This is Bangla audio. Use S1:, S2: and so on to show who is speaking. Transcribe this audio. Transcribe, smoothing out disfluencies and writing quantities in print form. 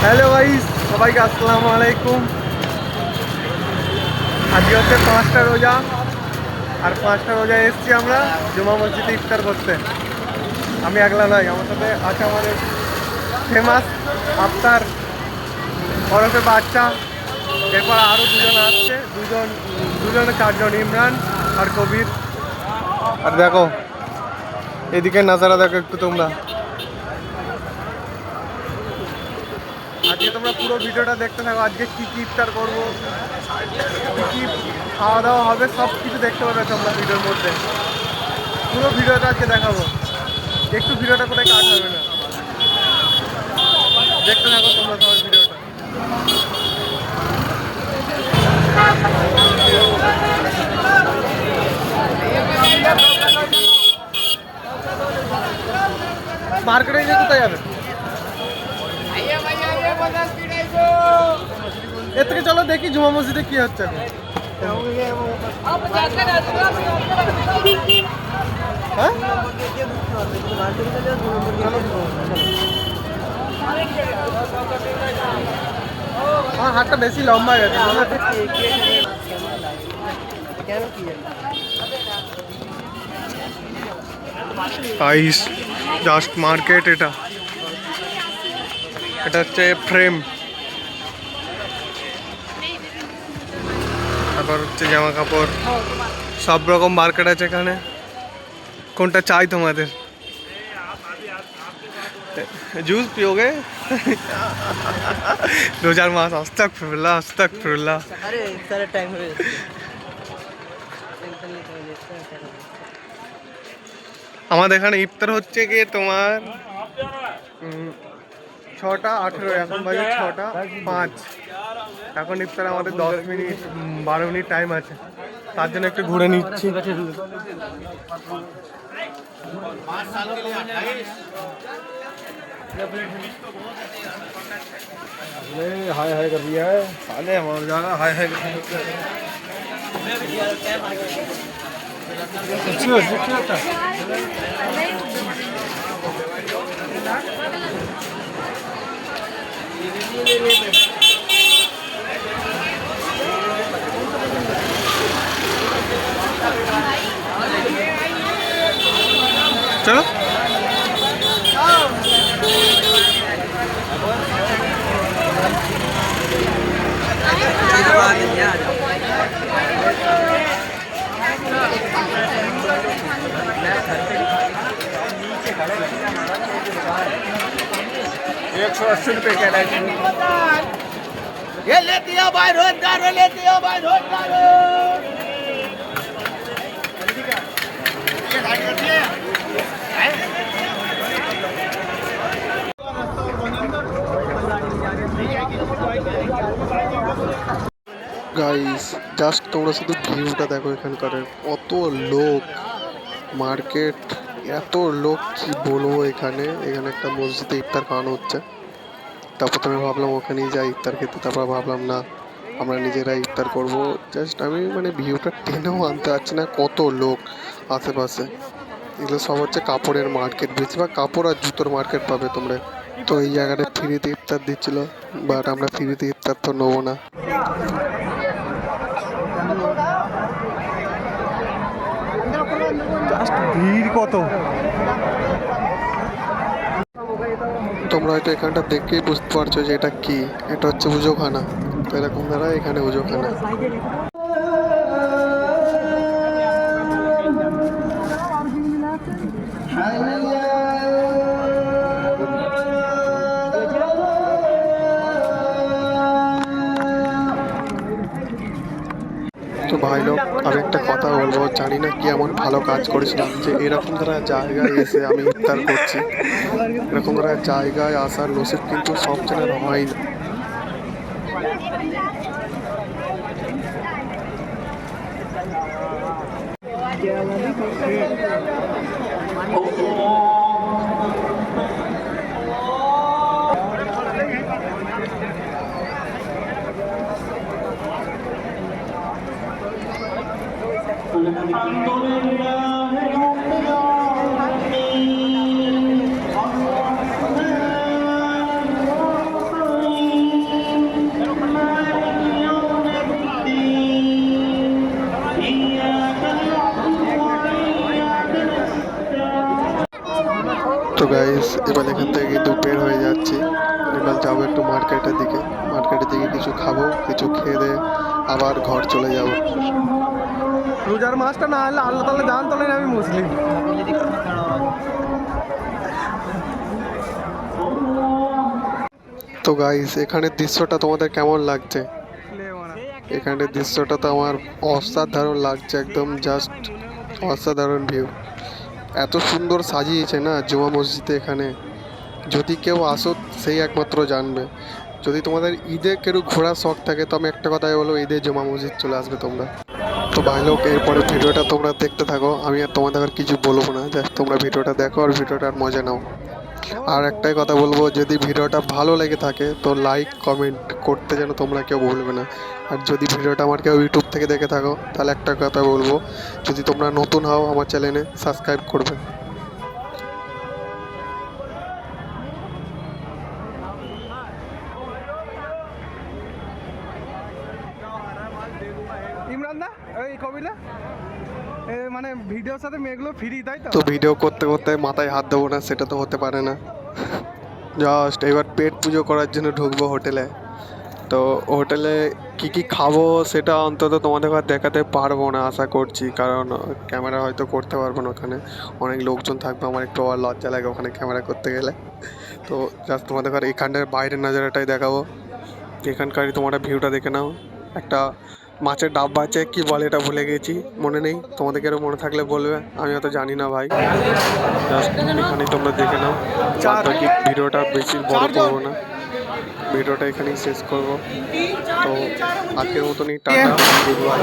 S1: হ্যালো গাইস, সবাইকে আসসালামু আলাইকুম। আজকে হচ্ছে 5টা রোজা, আর 5টা রোজা এসেছি আমরা জুমা মসজিদে ইফতার করতে। আমি একলা নয়, আমার সাথে আছে আমাদের ফেমাস আফতার ওরফে বাচ্চা। এরপর আরও দুজন আসছে, দুজনে 4জন, ইমরান আর কবির। আর দেখো এদিকে নাজারা দেখো একটু তোমরা। আজকে তোমরা পুরো ভিডিওটা দেখতে থাকো। আজকে কী কী ইফতার করবো, কী কী খাওয়া দাওয়া হবে, সব কিছু দেখতে পাবে তোমরা ভিডিওর মধ্যে। পুরো ভিডিওটা আজকে দেখাবো, একটু ভিডিওটা করে কাট হবে না। দেখতে থাকো তোমরা সবাই ভিডিওটা। মার্কেটে গিয়ে কোথায় যাবে? এর থেকে চলো দেখি জুমা মসজিদে কি হচ্ছে। হ্যাঁ, আমার হাতটা বেশি লম্বা গেছে। Guys, just market. এটা হচ্ছে ফ্রেম, তারপর হচ্ছে জামা কাপড়, সব রকম মার্কেট আছে এখানে। কোনটা চাই তোমাদের? জুস পিওগে? রোজার মাস, আস্তাগফিরুল্লাহ আস্তাগফিরুল্লাহ। আমাদের এখানে ইফতার হচ্ছে গিয়ে তোমার 6টা 18, এখন বাজে 6টা 5। এখন ইফতার আমাদের 10 মিনিট 12 মিনিট টাইম আছে, তার জন্য একটু ঘুরে নিচ্ছি। हाय हाय कर दिया है साले, मर जाना। हाय हाय चलो। ₹180 कह रहे हैं। ये लेती हो भाई रोजगार, लेती हो भाई रोजगार। গাইস, জাস্ট তোমরা শুধু ভিউটা দেখো এখানকার। কত লোক, মার্কেট, এত লোক কি বলবো। এখানে একটা মসজিদে ইফতার খাওয়ানো হচ্ছে। তারপর আমি ভাবলাম ওখানেই যাই ইফতার খেতে, তারপর ভাবলাম না, আমরা নিজেরাই ইফতার করবো। জাস্ট আমি ভিউটা টেনেও আনতে পারছি না, কত লোক আশেপাশে। এগুলো সব হচ্ছে কাপড়ের মার্কেট, বেশিরভাগ কাপড় আর জুতোর মার্কেট পাবে তোমরা। তো এই জায়গাটা ফ্রিতে ইফতার দিচ্ছিল, বাট আমরা ফ্রিতে ইফতার তো নেবো না। জাস্ট ভিড় কত! তোমরা হয়তো এখানটা দেখেই বুঝতে পারছো যে এটা কি। এটা হচ্ছে উজোখানা। তো এরকম দ্বারা এখানে উজোখানা। তো ভাই লোক, আমি একটা কথা বলবো, জানি না কি এমন ভালো কাজ করেছিলাম যে এরকম ধরা জায়গায় এসে আমি ইফতার করছি। এরকম ধরা জায়গায় আসার নসিব কিন্তু সব জনের হয় না। তো গাইস এবার এখান থেকে কিন্তু বের হয়ে যাচ্ছি। এবার যাবো একটু মার্কেটের দিকে, মার্কেটের দিকে কিছু খাবো, কিছু খেয়ে দিয়ে আবার ঘর চলে যাব।
S2: রোজার মাসটা না হলে আল্লাহ তাআলা জান তোলেন আমি মুসলিম।
S1: তো গাইস এখানের দৃশ্যটা তোমাদের কেমন লাগছে? এখানের দৃশ্যটা তো আমার অসাধারণ লাগছে, একদম জাস্ট অসাধারণ ভিউ। এত সুন্দর সাজিয়েছে না জুমা মসজিদে এখানে, যদি কেউ আসো সেই একমাত্র জানবে। যদি তোমাদের ঈদে কেউ ঘোরার শখ থাকে তো আমি একটা কথাই বলবো, ঈদে জুমা মসজিদ চলে আসবে তোমরা। তো ভাই লোক এরপরে ভিডিওটা তোমরা দেখতে থাকো, আমি আর তোমাদের আর কিছু বলবো না, জাস্ট তোমরা ভিডিওটা দেখো আর ভিডিওটার মজা নাও। আর একটাই কথা বলবো, যদি ভিডিওটা ভালো লেগে থাকে তো লাইক কমেন্ট করতে যেন তোমরা কেউ ভুলবে না। আর যদি ভিডিওটা আমার কেউ ইউটিউব থেকে দেখে থাকো তাহলে একটা কথা বলবো, যদি তোমরা নতুন হও আমার চ্যানেলে সাবস্ক্রাইব করবে।
S2: ইমরান দা এই কবিলা মানে ভিডিওর সাথে মেয়েগুলো ফ্রি তাই তো?
S1: তো ভিডিও করতে করতে মাথায় হাত দেবো না সেটা তো হতে পারে না। জাস্ট এবার পেট পুজো করার জন্য ঢুকবো হোটেলে। তো হোটেলে কি কি খাবো সেটা অন্তত তোমাদের আর দেখাতে পারবো না আশা করছি, কারণ ক্যামেরা হয়তো করতে পারবো না, ওখানে অনেক লোকজন থাকবে, আমার একটু আবার লজ্জা লাগে ওখানে ক্যামেরা করতে গেলে। তো জাস্ট তোমাদের আর এখানটার বাইরের নজারাটাই দেখাবো, এখানকারই তোমরা ভিউটা দেখে নাও। একটা মাছের ডাব্বা আছে, কি বলে এটা ভুলে গেছি, মনে নেই, তোমাদেরকে আরও মনে থাকলে বলবে, আমি অত জানি না ভাই। জাস্ট এখানেই তোমরা দেখে নাও, বাকি ভিডিওটা বেশি বড় করবো না, ভিডিওটা এখানেই শেষ করব। তো আজকের মতনই টাটা, গুড বাই।